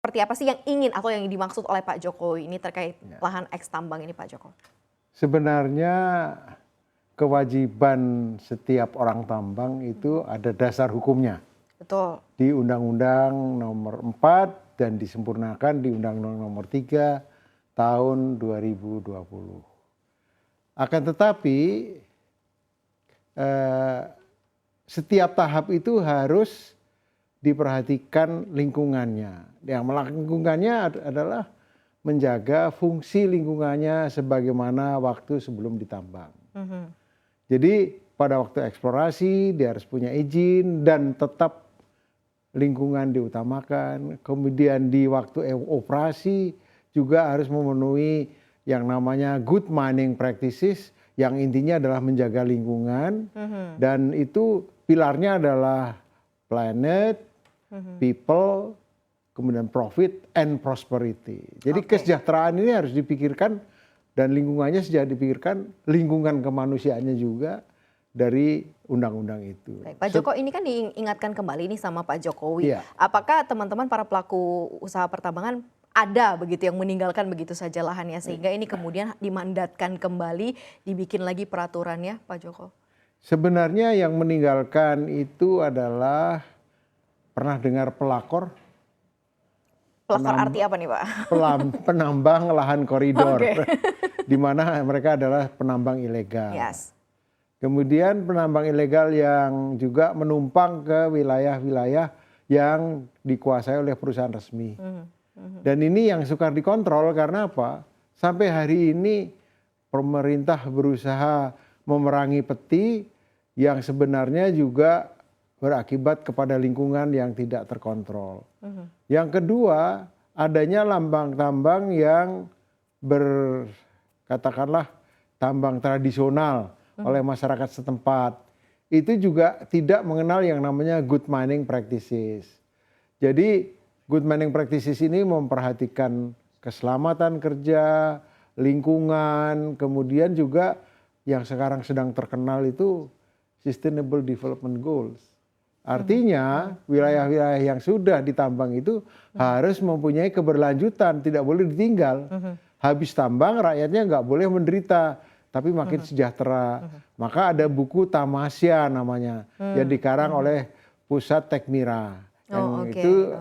seperti apa sih yang ingin atau yang dimaksud oleh Pak Jokowi ini terkait Ya. lahan eks tambang ini Pak Joko? Sebenarnya kewajiban setiap orang tambang itu ada dasar hukumnya Betul. di Undang-Undang Nomor 4 dan disempurnakan di Undang-Undang Nomor 3 tahun 2020. Akan tetapi setiap tahap itu harus diperhatikan lingkungannya. Yang lingkungannya adalah menjaga fungsi lingkungannya sebagaimana waktu sebelum ditambang. Jadi pada waktu eksplorasi dia harus punya izin dan tetap lingkungan diutamakan. Kemudian di waktu operasi juga harus memenuhi yang namanya good mining practices yang intinya adalah menjaga lingkungan dan itu pilarnya adalah planet, people, kemudian profit and prosperity. Jadi kesejahteraan ini harus dipikirkan dan lingkungannya sejak dipikirkan, lingkungan kemanusiaannya juga dari undang-undang itu. Baik, Pak Joko ini kan diingatkan kembali nih sama Pak Jokowi. Iya. Apakah teman-teman para pelaku usaha pertambangan ada begitu yang meninggalkan begitu saja lahannya sehingga ini kemudian dimandatkan kembali, dibikin lagi peraturannya Pak Joko? Sebenarnya yang meninggalkan itu adalah pernah dengar pelakor? Pelakor arti apa nih Pak? Penambang lahan koridor, Oke. di mana mereka adalah penambang ilegal. Yes. Kemudian penambang ilegal yang juga menumpang ke wilayah-wilayah yang dikuasai oleh perusahaan resmi. Dan ini yang sukar dikontrol karena apa? Sampai hari ini pemerintah berusaha memerangi peti yang sebenarnya juga berakibat kepada lingkungan yang tidak terkontrol. Yang kedua, adanya tambang yang katakanlah tambang tradisional oleh masyarakat setempat. Itu juga tidak mengenal yang namanya good mining practices. Jadi good mining practices ini memperhatikan keselamatan kerja, lingkungan, kemudian juga yang sekarang sedang terkenal itu Sustainable Development Goals. Artinya wilayah-wilayah yang sudah ditambang itu harus mempunyai keberlanjutan, tidak boleh ditinggal. Habis tambang rakyatnya nggak boleh menderita, tapi makin sejahtera. Maka ada buku Tamasya namanya yang dikarang oleh Pusat Tekmira.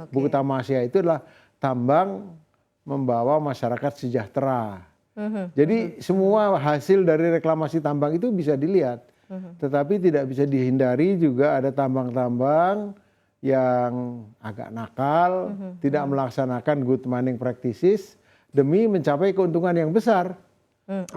Buku Tamasya itu adalah tambang membawa masyarakat sejahtera. Jadi semua hasil dari reklamasi tambang itu bisa dilihat. Tetapi tidak bisa dihindari juga ada tambang-tambang yang agak nakal, tidak melaksanakan good mining practices demi mencapai keuntungan yang besar.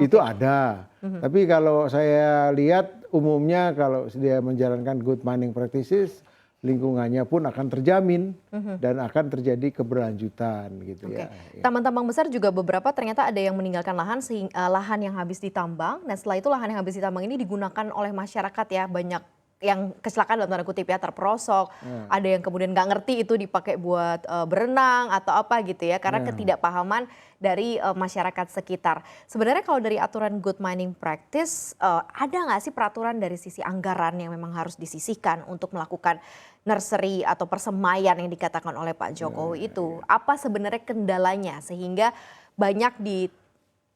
Itu ada. Tapi kalau saya lihat umumnya kalau dia menjalankan good mining practices, lingkungannya pun akan terjamin dan akan terjadi keberlanjutan gitu ya. Tambang-tambang besar juga beberapa ternyata ada yang meninggalkan lahan lahan yang habis ditambang dan setelah itu lahan yang habis ditambang ini digunakan oleh masyarakat ya, banyak yang kecelakaan dalam tanda kutip ya, terperosok, ada yang kemudian nggak ngerti itu dipakai buat berenang atau apa gitu ya karena ketidakpahaman dari masyarakat sekitar. Sebenarnya kalau dari aturan good mining practice ada nggak sih peraturan dari sisi anggaran yang memang harus disisihkan untuk melakukan nursery atau persemaian yang dikatakan oleh Pak Jokowi itu? Apa sebenarnya kendalanya sehingga banyak di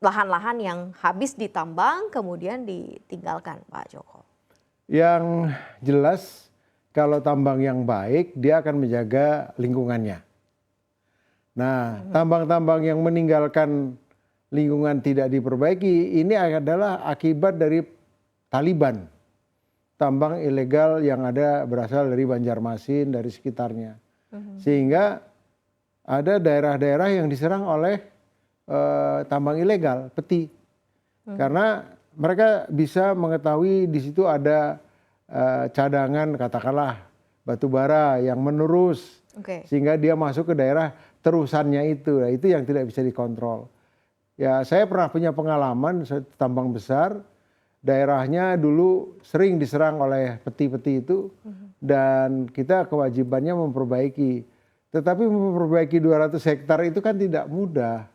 lahan-lahan yang habis ditambang kemudian ditinggalkan Pak Joko? Yang jelas kalau tambang yang baik dia akan menjaga lingkungannya. Nah, tambang-tambang yang meninggalkan lingkungan tidak diperbaiki ini adalah akibat dari Taliban. Tambang ilegal yang ada berasal dari Banjarmasin, dari sekitarnya. Sehingga ada daerah-daerah yang diserang oleh tambang ilegal, peti. Karena mereka bisa mengetahui di situ ada cadangan katakanlah batu bara yang menerus. Sehingga dia masuk ke daerah terusannya itu. Nah, itu yang tidak bisa dikontrol. Ya, saya pernah punya pengalaman tambang besar. Daerahnya dulu sering diserang oleh peti-peti itu dan kita kewajibannya memperbaiki. Tetapi memperbaiki 200 hektar itu kan tidak mudah.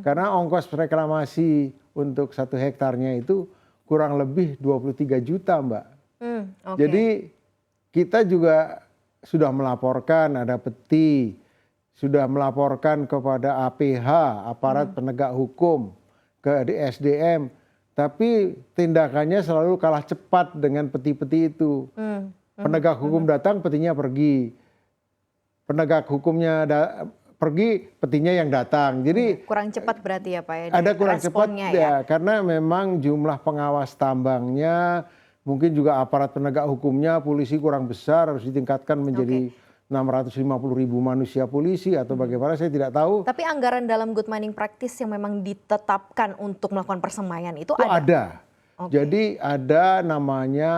Karena ongkos reklamasi untuk 1 hektarnya itu kurang lebih 23 juta Mbak. Jadi kita juga sudah melaporkan ada peti. sudah melaporkan kepada APH, aparat penegak hukum, ke SDM, tapi tindakannya selalu kalah cepat dengan peti-peti itu. Penegak hukum datang, petinya pergi. Penegak hukumnya pergi, petinya yang datang. Jadi kurang cepat berarti ya Pak ya? ada kurang cepat ya? karena memang jumlah pengawas tambangnya, mungkin juga aparat penegak hukumnya, polisi kurang besar, harus ditingkatkan menjadi 650.000 manusia polisi atau bagaimana saya tidak tahu. Tapi anggaran dalam good mining practice yang memang ditetapkan untuk melakukan persemaian itu ada? Ada. Okay. Jadi ada namanya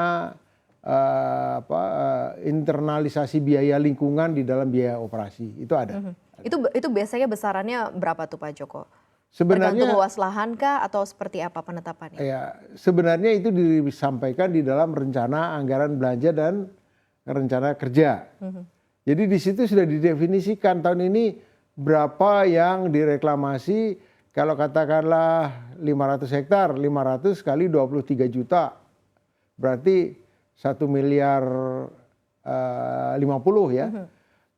internalisasi biaya lingkungan di dalam biaya operasi. Itu ada. Itu biasanya besarannya berapa tuh Pak Joko? Sebenarnya tergantung luas lahan kah atau seperti apa penetapannya? Ya, sebenarnya itu disampaikan di dalam rencana anggaran belanja dan rencana kerja. Jadi di situ sudah didefinisikan tahun ini berapa yang direklamasi. Kalau katakanlah 500 hektar, 500 kali 23 juta. Berarti 1 miliar 50 ya.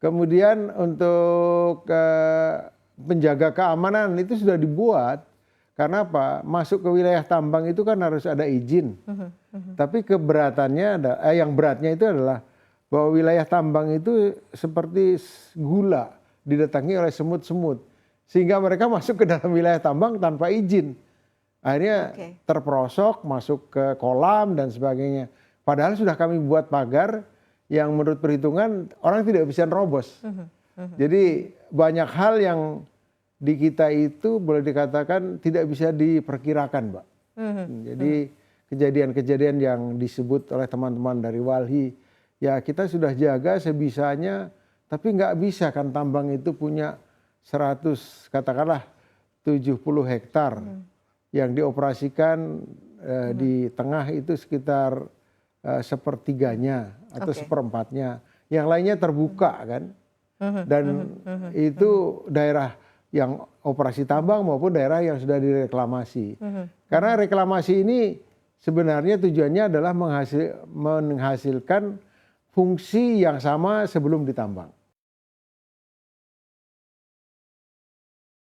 Kemudian untuk penjaga keamanan itu sudah dibuat. Karena apa? Masuk ke wilayah tambang itu kan harus ada izin. Tapi keberatannya yang beratnya itu adalah bahwa wilayah tambang itu seperti gula didatangi oleh semut-semut. Sehingga mereka masuk ke dalam wilayah tambang tanpa izin. Akhirnya terperosok, masuk ke kolam dan sebagainya. Padahal sudah kami buat pagar yang menurut perhitungan orang tidak bisa nerobos. Jadi banyak hal yang di kita itu boleh dikatakan tidak bisa diperkirakan, Mbak. Jadi kejadian-kejadian yang disebut oleh teman-teman dari Walhi, ya kita sudah jaga sebisanya, tapi nggak bisa kan tambang itu punya 100 katakanlah 70 hektar yang dioperasikan di tengah itu sekitar sepertiganya atau seperempatnya, yang lainnya terbuka kan, dan itu daerah yang operasi tambang maupun daerah yang sudah direklamasi. Karena reklamasi ini sebenarnya tujuannya adalah menghasilkan fungsi yang sama sebelum ditambang.